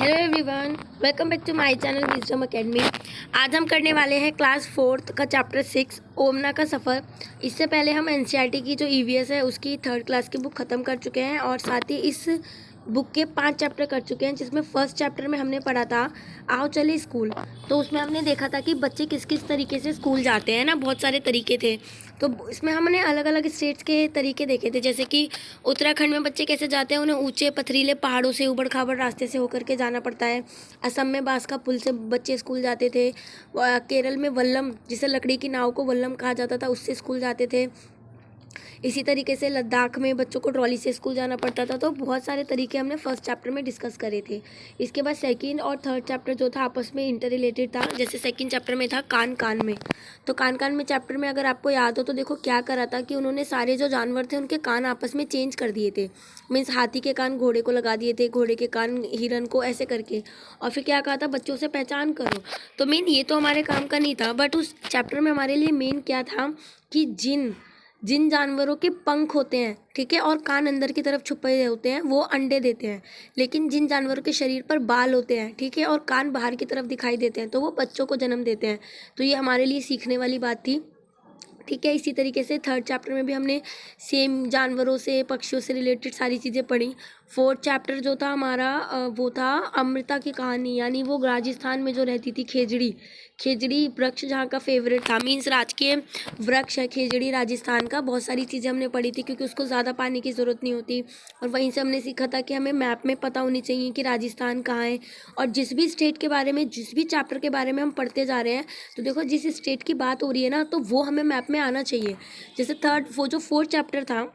Hello everyone, welcome back to my channel Wisdom Academy. आज हम करने वाले हैं क्लास 4 का चैप्टर 6 ओमना का सफ़र। इससे पहले हम एनसीईआरटी की जो ईवीएस है उसकी 3rd क्लास की बुक ख़त्म कर चुके हैं और साथ ही इस बुक के 5 चैप्टर कर चुके हैं, जिसमें फर्स्ट चैप्टर में हमने पढ़ा था आओ चले स्कूल। तो उसमें हमने देखा था कि बच्चे किस किस तरीके से स्कूल जाते हैं ना, बहुत सारे तरीके थे। तो इसमें हमने अलग अलग स्टेट्स के तरीके देखे थे, जैसे कि उत्तराखंड में बच्चे कैसे जाते हैं, उन्हें ऊंचे पथरीले पहाड़ों से उबड़ खाबड़ रास्ते से होकर के जाना पड़ता है। असम में बांस का पुल से बच्चे स्कूल जाते थे। केरल में वल्लम, जिसे लकड़ी की नाव को वल्लम कहा जाता था, उससे स्कूल जाते थे। इसी तरीके से लद्दाख में बच्चों को ट्रॉली से स्कूल जाना पड़ता था। तो बहुत सारे तरीके हमने फर्स्ट चैप्टर में डिस्कस करे थे। इसके बाद सेकंड और थर्ड चैप्टर जो था आपस में इंटर रिलेटेड था। जैसे सेकंड चैप्टर में था कान कान में, तो कान कान में चैप्टर में अगर आपको याद हो तो देखो क्या करा था कि उन्होंने सारे जो जानवर थे उनके कान आपस में चेंज कर दिए थे। मीन्स हाथी के कान घोड़े को लगा दिए थे, घोड़े के कान हिरन को, ऐसे करके। और फिर क्या कहा था, बच्चों से पहचान करो। तो मेन ये तो हमारे काम का नहीं था, बट उस चैप्टर में हमारे लिए मेन क्या था कि जिन जानवरों के पंख होते हैं, ठीक है, और कान अंदर की तरफ छुपे होते हैं, वो अंडे देते हैं। लेकिन जिन जानवरों के शरीर पर बाल होते हैं, ठीक है, और कान बाहर की तरफ दिखाई देते हैं, तो वो बच्चों को जन्म देते हैं। तो ये हमारे लिए सीखने वाली बात थी, ठीक है। इसी तरीके से थर्ड चैप्टर में भी हमने सेम जानवरों से, पक्षियों से रिलेटेड सारी चीज़ें पढ़ी। फोर्थ चैप्टर जो था हमारा वो था अमृता की कहानी, यानी वो राजस्थान में जो रहती थी खेजड़ी वृक्ष जहाँ का फेवरेट था। मीन्स राजकीय वृक्ष है खेजड़ी राजस्थान का। बहुत सारी चीज़ें हमने पढ़ी थी क्योंकि उसको ज़्यादा पानी की ज़रूरत नहीं होती। और वहीं से हमने सीखा था कि हमें मैप में पता होनी चाहिए कि राजस्थान कहाँ है। और जिस भी स्टेट के बारे में, जिस भी चैप्टर के बारे में हम पढ़ते जा रहे हैं, तो देखो जिस स्टेट की बात हो रही है ना, तो वो हमें मैप में आना चाहिए। जैसे वो जो फोर्थ चैप्टर था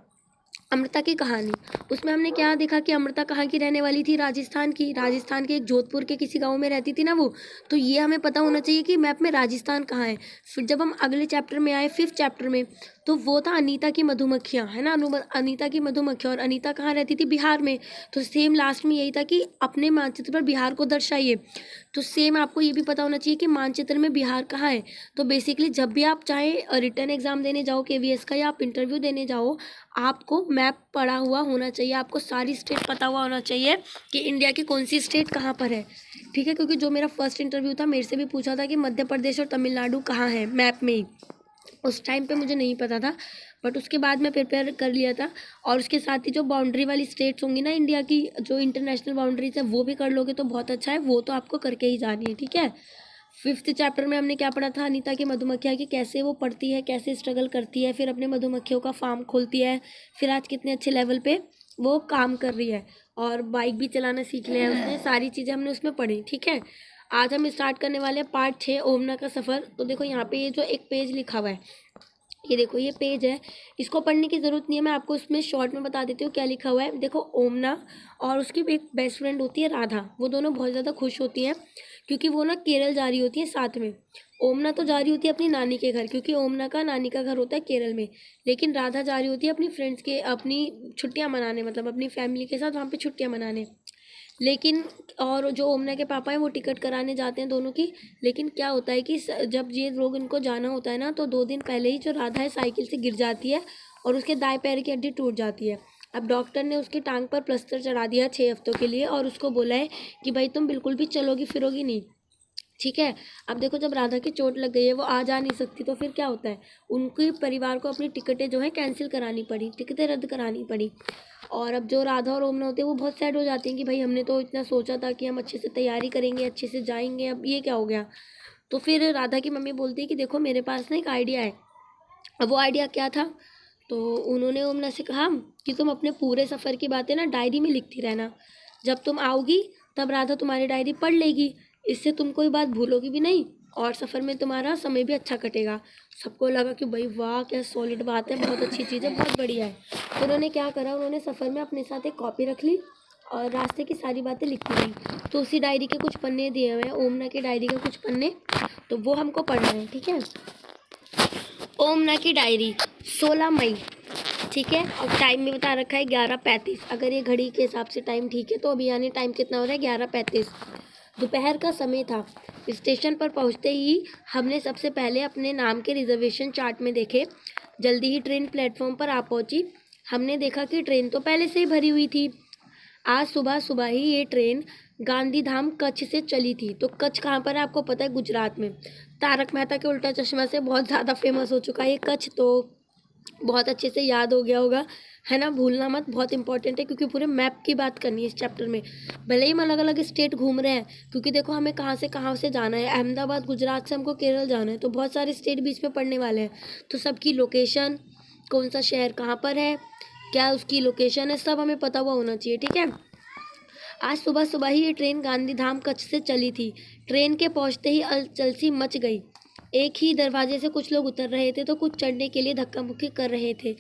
अमृता की कहानी, उसमें हमने क्या देखा कि अमृता कहाँ की रहने वाली थी, राजस्थान के एक जोधपुर के किसी गांव में रहती थी ना वो। तो ये हमें पता होना चाहिए कि मैप में राजस्थान कहाँ है। फिर जब हम अगले चैप्टर में आए, 5th चैप्टर में, तो वो था अनीता की मधुमक्खियाँ, है ना, अनीता की मधुमक्खियाँ। और अनीता कहाँ रहती थी, बिहार में। तो सेम लास्ट में यही था कि अपने मानचित्र पर बिहार को दर्शाइए। तो सेम आपको ये भी पता होना चाहिए कि मानचित्र में बिहार कहाँ है। तो बेसिकली जब भी आप चाहे रिटर्न एग्जाम देने जाओ केवीएस का, या आप इंटरव्यू देने जाओ, आपको मैप पढ़ा हुआ होना चाहिए। आपको सारी स्टेट पता हुआ होना चाहिए कि इंडिया की कौन सी स्टेट कहाँ पर है, ठीक है। क्योंकि जो मेरा फर्स्ट इंटरव्यू था, मेरे से भी पूछा था कि मध्य प्रदेश और तमिलनाडु कहाँ है मैप में ही। उस टाइम पे मुझे नहीं पता था, बट उसके बाद मैं प्रिपेयर कर लिया था। और उसके साथ ही जो बाउंड्री वाली स्टेट्स होंगी ना इंडिया की, जो इंटरनेशनल बाउंड्रीज है, वो भी कर लोगे तो बहुत अच्छा है। वो तो आपको करके ही जानी है, ठीक है। 5th चैप्टर में हमने क्या पढ़ा था, अनीता की मधुमक्खियाँ की, कैसे वो पढ़ती है, कैसे स्ट्रगल करती है, फिर अपने मधुमक्खियों का फार्म खोलती है, फिर आज कितने अच्छे लेवल पे वो काम कर रही है, और बाइक भी चलाना सीख लिया है उसने। सारी चीज़ें हमने उसमें पढ़ी, ठीक है। आज हम स्टार्ट करने वाले हैं पार्ट 6 ओमना का सफ़र। तो देखो यहाँ पे ये जो एक पेज लिखा हुआ है, ये देखो ये पेज है, इसको पढ़ने की ज़रूरत नहीं है, मैं आपको इसमें शॉर्ट में बता देती हूँ क्या लिखा हुआ है। देखो, ओमना और उसकी एक बेस्ट फ्रेंड होती है राधा, वो दोनों बहुत ज़्यादा खुश होती हैं क्योंकि वो ना केरल जा रही होती है साथ में। ओमना तो जा रही होती है अपनी नानी के घर, क्योंकि ओमना का नानी का घर होता है केरल में। लेकिन राधा जा रही होती है अपनी फ्रेंड्स के, अपनी छुट्टियाँ मनाने, मतलब अपनी फैमिली के साथ वहाँ पे छुट्टियाँ मनाने। लेकिन और जो ओमना के पापा हैं वो टिकट कराने जाते हैं दोनों की। लेकिन क्या होता है कि जब ये लोग इनको जाना होता है ना, तो 2 दिन पहले ही जो राधा है साइकिल से गिर जाती है और उसके दाएं पैर की हड्डी टूट जाती है। अब डॉक्टर ने उसकी टांग पर प्लास्टर चढ़ा दिया 6 हफ्तों के लिए, और उसको बोला है कि भाई तुम बिल्कुल भी चलोगी फिरोगी नहीं, ठीक है। अब देखो, जब राधा की चोट लग गई है, वो आ जा नहीं सकती, तो फिर क्या होता है, उनके परिवार को अपनी टिकटें जो है कैंसिल करानी पड़ी, टिकटें रद्द करानी पड़ी। और अब जो राधा और ओमना होते हैं वो बहुत सैड हो जाती हैं कि भाई हमने तो इतना सोचा था कि हम अच्छे से तैयारी करेंगे, अच्छे से जाएंगे, अब ये क्या हो गया। तो फिर राधा की मम्मी बोलती है कि देखो मेरे पास ना एक आइडिया है। अब वो आइडिया क्या था, तो उन्होंने ओमना से कहा कि तुम अपने पूरे सफ़र की बातें ना डायरी में लिखती रहना। जब तुम आओगी तब राधा तुम्हारी डायरी पढ़ लेगी, इससे तुम कोई बात भूलोगी भी नहीं और सफ़र में तुम्हारा समय भी अच्छा कटेगा। सबको लगा कि भाई वाह, क्या सॉलिड बात है, बहुत अच्छी चीज़ है, बहुत बढ़िया है। तो उन्होंने क्या करा, उन्होंने सफ़र में अपने साथ एक कॉपी रख ली और रास्ते की सारी बातें लिखती गई। तो उसी डायरी के कुछ पन्ने दिए हुए हैं, ओमना की डायरी के कुछ पन्ने, तो वो हमको पढ़ना है, ठीक है। ओमना की डायरी 16 मई, ठीक है। और टाइम भी बता रखा है 11:35। अगर ये घड़ी के हिसाब से टाइम ठीक है तो अभी यानी टाइम कितना हो रहा है, 11:35, दोपहर का समय था। स्टेशन पर पहुंचते ही हमने सबसे पहले अपने नाम के रिजर्वेशन चार्ट में देखे। जल्दी ही ट्रेन प्लेटफॉर्म पर आ पहुंची। हमने देखा कि ट्रेन तो पहले से ही भरी हुई थी। आज सुबह सुबह ही ये ट्रेन गांधीधाम कच्छ से चली थी। तो कच्छ कहाँ पर है आपको पता है? गुजरात में। तारक मेहता के उल्टा चश्मा से बहुत ज़्यादा फेमस हो चुका है ये कच्छ, तो बहुत अच्छे से याद हो गया होगा, है ना? भूलना मत, बहुत इंपॉर्टेंट है क्योंकि पूरे मैप की बात करनी है इस चैप्टर में। भले ही हम अलग अलग स्टेट घूम रहे हैं, क्योंकि देखो हमें कहाँ से जाना है। अहमदाबाद गुजरात से हमको केरल जाना है, तो बहुत सारे स्टेट बीच में पड़ने वाले हैं। तो सबकी लोकेशन, कौन सा शहर कहाँ पर है, क्या उसकी लोकेशन है, सब हमें पता हुआ होना चाहिए, ठीक है। आज सुबह सुबह ही ये ट्रेन गांधीधाम कच्छ से चली थी। ट्रेन के पहुंचते ही अलचलसी मच गई। एक ही दरवाजे से कुछ लोग उतर रहे थे तो कुछ चढ़ने के लिए धक्का मुक्की कर रहे थे।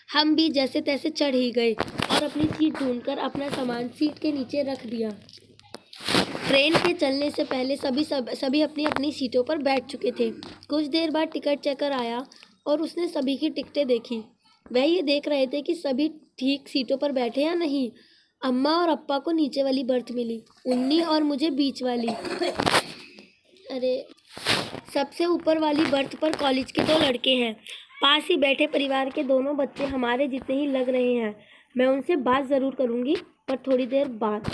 हम भी जैसे तैसे चढ़ ही गए और अपनी सीट ढूंढकर अपना सामान सीट के नीचे रख दिया। ट्रेन के चलने से पहले सभी अपनी अपनी सीटों पर बैठ चुके थे। कुछ देर बाद टिकट चेकर आया और उसने सभी की टिकटें देखी। वह ये देख रहे थे कि सभी ठीक सीटों पर बैठे या नहीं। अम्मा और अप्पा को नीचे वाली बर्थ मिली, उन्नी और मुझे बीच वाली। अरे, सबसे ऊपर वाली बर्थ पर कॉलेज के 2 लड़के हैं। पास ही बैठे परिवार के दोनों बच्चे हमारे जितने ही लग रहे हैं। मैं उनसे बात ज़रूर करूँगी, पर थोड़ी देर बाद।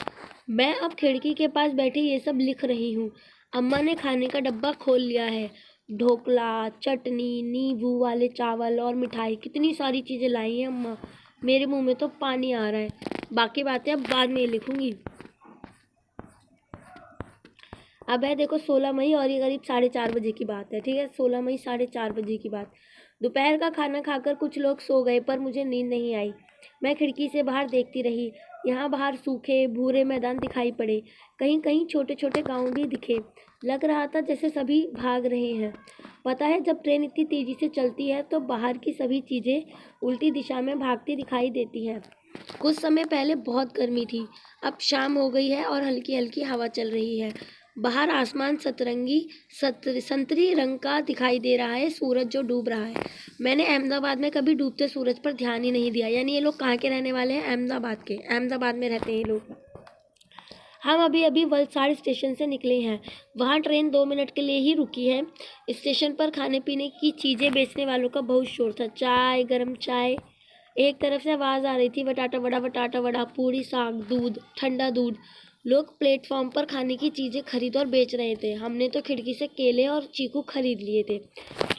मैं अब खिड़की के पास बैठी ये सब लिख रही हूँ। अम्मा ने खाने का डब्बा खोल लिया है। ढोकला, चटनी, नींबू वाले चावल और मिठाई, कितनी सारी चीज़ें लाई हैं अम्मा। मेरे मुंह में तो पानी आ रहा है। बाकी बातें अब बाद में लिखूंगी। अब है देखो 16 मई और ये करीब 4:30 बजे की बात है, ठीक है। 16 मई 4:30 बजे की बात। दोपहर का खाना खाकर कुछ लोग सो गए, पर मुझे नींद नहीं आई। मैं खिड़की से बाहर देखती रही। यहाँ बाहर सूखे भूरे मैदान दिखाई पड़े। कहीं कहीं छोटे छोटे गांव भी दिखे। लग रहा था जैसे सभी भाग रहे हैं। पता है, जब ट्रेन इतनी तेज़ी से चलती है तो बाहर की सभी चीज़ें उल्टी दिशा में भागती दिखाई देती हैं। कुछ समय पहले बहुत गर्मी थी, अब शाम हो गई है और हल्की हल्की हवा चल रही है। बाहर आसमान संतरी रंग का दिखाई दे रहा है, सूरज जो डूब रहा है। मैंने अहमदाबाद में कभी डूबते सूरज पर ध्यान ही नहीं दिया। यानी ये लोग कहाँ के रहने वाले हैं? अहमदाबाद के। अहमदाबाद में रहते हैं ये लोग। हम अभी अभी वलसाड़ स्टेशन से निकले हैं। वहाँ ट्रेन 2 मिनट के लिए ही रुकी है। स्टेशन पर खाने पीने की चीज़ें बेचने वालों का बहुत शोर था। चाय, गर्म चाय। एक तरफ से आवाज़ आ रही थी, वटाटा वड़ा, पूड़ी, साग, दूध, ठंडा दूध। लोग प्लेटफॉर्म पर खाने की चीज़ें खरीद और बेच रहे थे। हमने तो खिड़की से केले और चीकू खरीद लिए थे,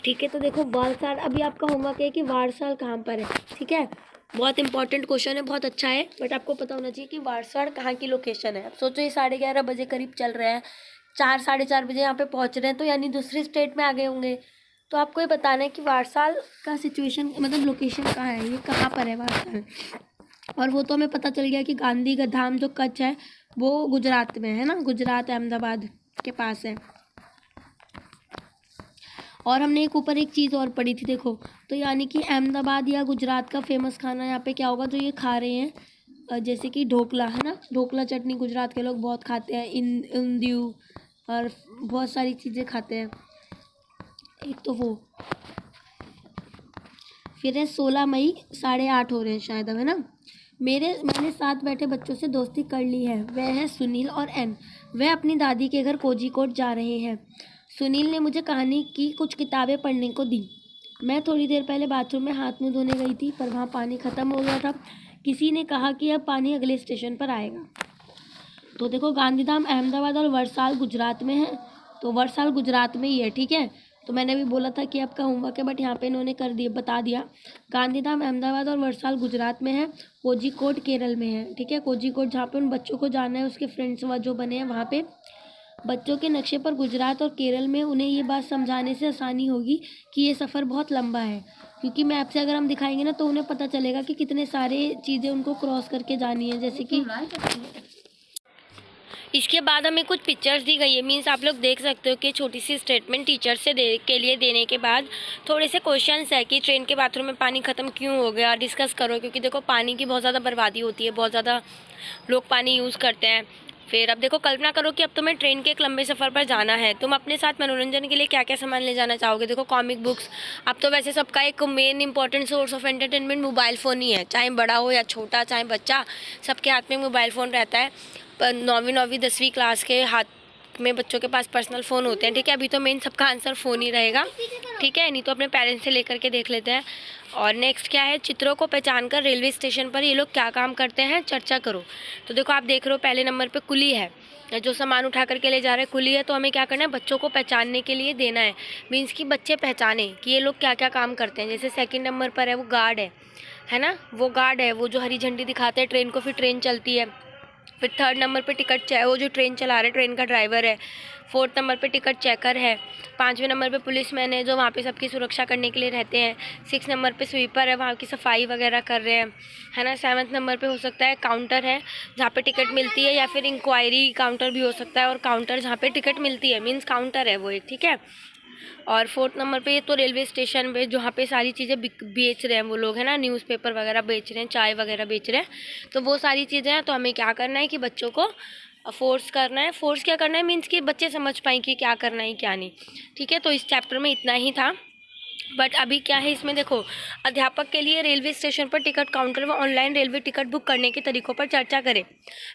ठीक है। तो देखो वालसाड़, अभी आपका होमवर्क है कि वालसाड़ कहाँ पर है, ठीक है। बहुत इंपॉर्टेंट क्वेश्चन है, बहुत अच्छा है, बट आपको पता होना चाहिए कि वालसाड़ कहाँ की लोकेशन है। अब सोचो ये 11:30 बजे करीब चल रहे हैं, 4 साढ़े 4 बजे यहाँ पे पहुँच रहे हैं, तो यानी दूसरी स्टेट में आ गए होंगे। तो आपको ये बताना है कि वालसाड़ का सिचुएशन, मतलब लोकेशन कहाँ है, ये कहाँ पर है वालसाड़। और वो तो हमें पता चल गया कि गांधी का धाम जो कच्छ है वो गुजरात में है ना, गुजरात अहमदाबाद के पास है। और हमने ऊपर एक चीज़ और पढ़ी थी, देखो, तो यानी कि अहमदाबाद या गुजरात का फेमस खाना यहाँ पे क्या होगा जो ये खा रहे हैं, जैसे कि ढोकला है ना, ढोकला चटनी गुजरात के लोग बहुत खाते हैं। ऊंधियू और बहुत सारी चीज़ें खाते हैं। एक तो वो, फिर है 16 मई 8:30 हो रहे हैं शायद, अब है ना। मैंने साथ बैठे बच्चों से दोस्ती कर ली है। वह है सुनील और एन। वह अपनी दादी के घर कोझीकोड जा रहे हैं। सुनील ने मुझे कहानी की कुछ किताबें पढ़ने को दी। मैं थोड़ी देर पहले बाथरूम में हाथ मुंह धोने गई थी, पर वहाँ पानी ख़त्म हो गया था। किसी ने कहा कि अब पानी अगले स्टेशन पर आएगा। तो देखो गांधीधाम अहमदाबाद और वलसाड़ गुजरात में है, तो वलसाड़ गुजरात में ही है, ठीक है। तो मैंने भी बोला था कि आपका होमवर्क है, बट यहाँ पे इन्होंने कर दिया, बता दिया। गांधीधाम अहमदाबाद और वलसाड़ गुजरात में है, कोझीकोड केरल में है, ठीक है। कोझीकोड जहाँ पे उन बच्चों को जाना है, उसके फ्रेंड्स जो बने हैं वहाँ पे। बच्चों के नक्शे पर गुजरात और केरल में उन्हें ये बात समझाने से आसानी होगी कि ये सफ़र बहुत लंबा है, क्योंकि मैप से अगर हम दिखाएंगे ना तो उन्हें पता चलेगा कि कितने सारे चीज़ें उनको क्रॉस करके जानी है। जैसे कि इसके बाद हमें कुछ पिक्चर्स दी गई है, मीन्स आप लोग देख सकते हो कि छोटी सी स्टेटमेंट टीचर से के लिए देने के बाद थोड़े से क्वेश्चंस है कि ट्रेन के बाथरूम में पानी ख़त्म क्यों हो गया, डिस्कस करो, क्योंकि देखो पानी की बहुत ज़्यादा बर्बादी होती है, बहुत ज़्यादा लोग पानी यूज़ करते हैं। फिर अब देखो कल्पना करो कि अब तुम्हें ट्रेन के एक लंबे सफ़र पर जाना है, तुम अपने साथ मनोरंजन के लिए क्या क्या सामान ले जाना चाहोगे। देखो कॉमिक बुक्स, अब तो वैसे सबका एक main important source of entertainment mobile phone ही है, चाहे बड़ा हो या छोटा, चाहे बच्चा, सबके हाथ में मोबाइल फ़ोन रहता है। 9वीं 10वीं क्लास के हाथ में बच्चों के पास पर्सनल फ़ोन होते हैं, ठीक है। अभी तो मेन सबका आंसर फ़ोन ही रहेगा, ठीक है, नहीं तो अपने पेरेंट्स से लेकर के देख लेते हैं। और नेक्स्ट क्या है, चित्रों को पहचान कर रेलवे स्टेशन पर ये लोग क्या काम करते हैं, चर्चा करो। तो देखो आप देख रहे हो पहले नंबर पे कुली है, जो सामान उठा करके ले जा रहे हैं कुली है, तो हमें क्या करना है, बच्चों को पहचानने के लिए देना है, मीन्स कि बच्चे पहचाने कि ये लोग क्या क्या काम करते हैं। जैसे सेकंड नंबर पर है वो गार्ड है ना, वो गार्ड है, वो जो हरी झंडी दिखाते हैं ट्रेन को, फिर ट्रेन चलती है। फिर थर्ड नंबर पे टिकट वो जो ट्रेन चला रहे हैं, ट्रेन का ड्राइवर है। फोर्थ नंबर पे टिकट चेकर है। पाँचवें नंबर पे पुलिसमैन है, जो वहाँ पे सबकी सुरक्षा करने के लिए रहते हैं। सिक्स नंबर पे स्वीपर है, वहाँ की सफाई वगैरह कर रहे हैं, है ना। सेवन्थ नंबर पे हो सकता है काउंटर है, जहाँ पे टिकट मिलती है, या फिर इंक्वायरी काउंटर भी हो सकता है, और काउंटर जहाँ पे टिकट मिलती है, मीन्स काउंटर है वो एक, ठीक है। और फोर्थ नंबर पे तो रेलवे स्टेशन पे जहाँ पे सारी चीज़ें बेच रहे हैं वो लोग, है ना, न्यूज़पेपर वगैरह बेच रहे हैं, चाय वगैरह बेच रहे हैं, तो वो सारी चीज़ें हैं। तो हमें क्या करना है कि बच्चों को फोर्स करना है। फोर्स क्या करना है, मीन्स कि बच्चे समझ पाएँ कि क्या करना है क्या नहीं, ठीक है। तो इस चैप्टर में इतना ही था। बट अभी क्या है इसमें, देखो, अध्यापक के लिए रेलवे स्टेशन पर टिकट काउंटर व ऑनलाइन रेलवे टिकट बुक करने के तरीकों पर चर्चा करें।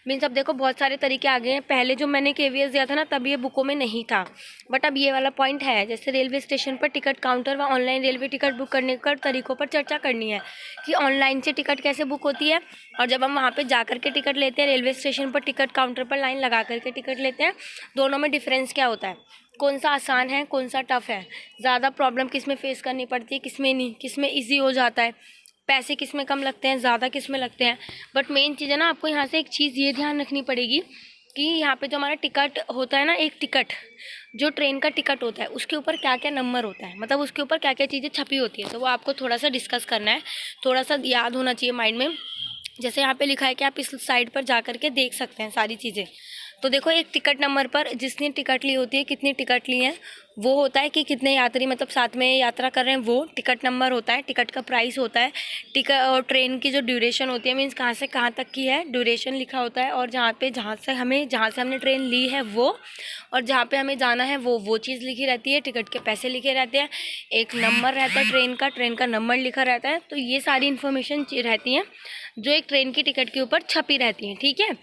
मीन्स अब देखो बहुत सारे तरीके आ गए हैं। पहले जो मैंने KVS दिया था ना, तब ये बुकों में नहीं था, बट अब ये वाला पॉइंट है। जैसे रेलवे स्टेशन पर टिकट काउंटर व ऑनलाइन रेलवे टिकट बुक करने के तरीकों पर चर्चा करनी है कि ऑनलाइन से टिकट कैसे बुक होती है, और जब हम वहाँ पर जा करके टिकट लेते हैं, रेलवे स्टेशन पर टिकट काउंटर पर लाइन लगा करके टिकट लेते हैं, दोनों में डिफरेंस क्या होता है, कौन सा आसान है, कौन सा टफ़ है, ज़्यादा प्रॉब्लम किस में फेस करनी पड़ती है, किस में नहीं, किस में ईजी हो जाता है, पैसे किस में कम लगते हैं, ज़्यादा किस में लगते हैं। बट मेन चीज़ है ना, आपको यहाँ से एक चीज़ ये ध्यान रखनी पड़ेगी कि यहाँ पे जो हमारा टिकट होता है ना, एक टिकट जो ट्रेन का टिकट होता है, उसके ऊपर क्या क्या नंबर होता है, मतलब उसके ऊपर क्या क्या चीज़ें छपी होती है, तो वो आपको थोड़ा सा डिस्कस करना है, थोड़ा सा याद होना चाहिए माइंड में। जैसे यहाँ पे लिखा है कि आप इस साइड पर जा कर के देख सकते हैं सारी चीज़ें। तो देखो, एक टिकट नंबर पर जिसने टिकट ली होती है, कितनी टिकट ली है, वो होता है कि कितने यात्री मतलब साथ में यात्रा कर रहे हैं, वो टिकट नंबर होता है। टिकट का प्राइस होता है, टिकट और ट्रेन की जो ड्यूरेशन होती है, मीन्स कहाँ से कहाँ तक की है, ड्यूरेशन लिखा होता है, और जहाँ से हमने ट्रेन ली है वो, और जहाँ पे हमें जाना है वो चीज़ लिखी रहती है। टिकट के पैसे लिखे रहते हैं, एक नंबर रहता है ट्रेन का नंबर लिखा रहता है। तो ये सारी इन्फॉर्मेशन रहती हैं जो एक ट्रेन की टिकट के ऊपर छपी रहती हैं, ठीक है।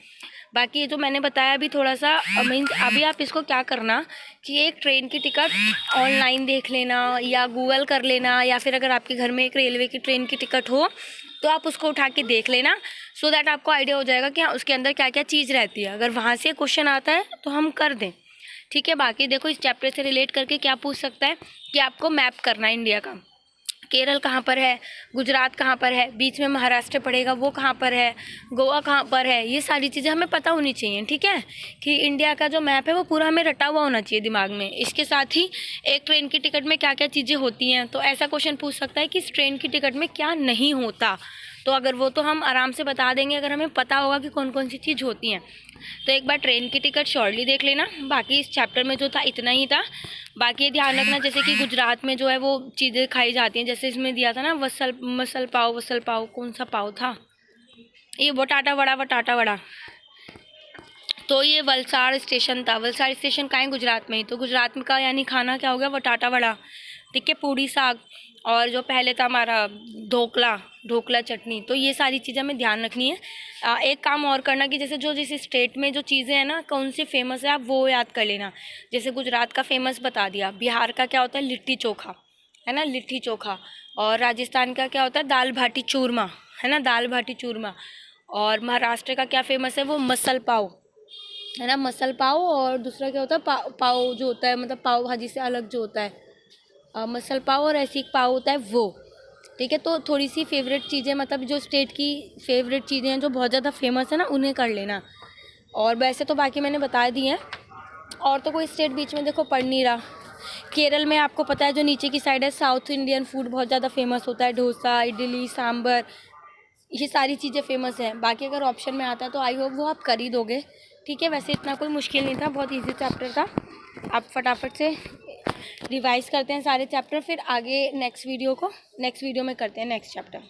बाकी ये जो मैंने बताया अभी थोड़ा सा मीन्स, अभी आप इसको क्या करना कि एक ट्रेन की टिकट ऑनलाइन देख लेना, या गूगल कर लेना, या फिर अगर आपके घर में एक रेलवे की ट्रेन की टिकट हो तो आप उसको उठा के देख लेना, सो दैट आपको आइडिया हो जाएगा कि हाँ उसके अंदर क्या क्या चीज़ रहती है। अगर वहाँ से क्वेश्चन आता है तो हम कर दें, ठीक है। बाकी देखो, इस चैप्टर से रिलेट करके क्या पूछ सकता है कि आपको मैप करना है इंडिया का, केरल कहाँ पर है, गुजरात कहाँ पर है, बीच में महाराष्ट्र पड़ेगा वो कहाँ पर है, गोवा कहाँ पर है, ये सारी चीज़ें हमें पता होनी चाहिए, ठीक है। कि इंडिया का जो मैप है वो पूरा हमें रटा हुआ होना चाहिए दिमाग में। इसके साथ ही एक ट्रेन की टिकट में क्या क्या चीज़ें होती हैं, तो ऐसा क्वेश्चन पूछ सकता है कि इस ट्रेन की टिकट में क्या नहीं होता, तो अगर वो तो हम आराम से बता देंगे अगर हमें पता होगा कि कौन कौन सी चीज़ होती हैं। तो एक बार ट्रेन की टिकट श्योरली देख लेना। बाकी इस चैप्टर में जो था इतना ही था। बाकी ये ध्यान रखना, जैसे कि गुजरात में जो है वो चीज़ें खाई जाती हैं, जैसे इसमें दिया था ना मसल पाव, कौन सा पाव था ये, वटाटा वड़ा, तो ये वलसाड़ स्टेशन था। वलसाड़ स्टेशन कहाँ है, गुजरात में ही, तो गुजरात में का यानी खाना क्या हो गया, वटाटा वड़ा, ठीक है, पूड़ी साग, और जो पहले था हमारा ढोकला चटनी। तो ये सारी चीज़ें हमें ध्यान रखनी है। एक काम और करना कि जैसे जो जिस स्टेट में जो चीज़ें हैं ना, कौन सी फेमस है, आप वो याद कर लेना। जैसे गुजरात का फेमस बता दिया, बिहार का क्या होता है, लिट्टी चोखा, है ना, लिट्टी चोखा, और राजस्थान का क्या होता है, दाल भाटी चूरमा, है ना, दाल भाटी चूरमा, और महाराष्ट्र का क्या फेमस है, वो मसल पाव, है ना, मसल पाव, और दूसरा क्या होता है, पाव जो होता है, मतलब पाव भाजी से अलग जो होता है मसल पाव, और ऐसी एक पाव होता है वो, ठीक है। तो थोड़ी सी फेवरेट चीज़ें, मतलब जो स्टेट की फेवरेट चीज़ें हैं जो बहुत ज़्यादा फेमस है ना, उन्हें कर लेना। और वैसे तो बाकी मैंने बता दी हैं, और तो कोई स्टेट बीच में देखो पढ़ नहीं रहा। केरल में आपको पता है जो नीचे की साइड है, साउथ इंडियन फूड बहुत ज़्यादा फेमस होता है, डोसा, इडली, सांभर, ये सारी चीज़ें फेमस हैं। बाकी अगर ऑप्शन में आता है तो आई होप वो आप कर ही दोगे, ठीक है। वैसे इतना कोई मुश्किल नहीं था, बहुत ईजी चैप्टर था। आप फटाफट से रिवाइज करते हैं सारे चैप्टर, फिर आगे नेक्स्ट वीडियो में करते हैं नेक्स्ट चैप्टर।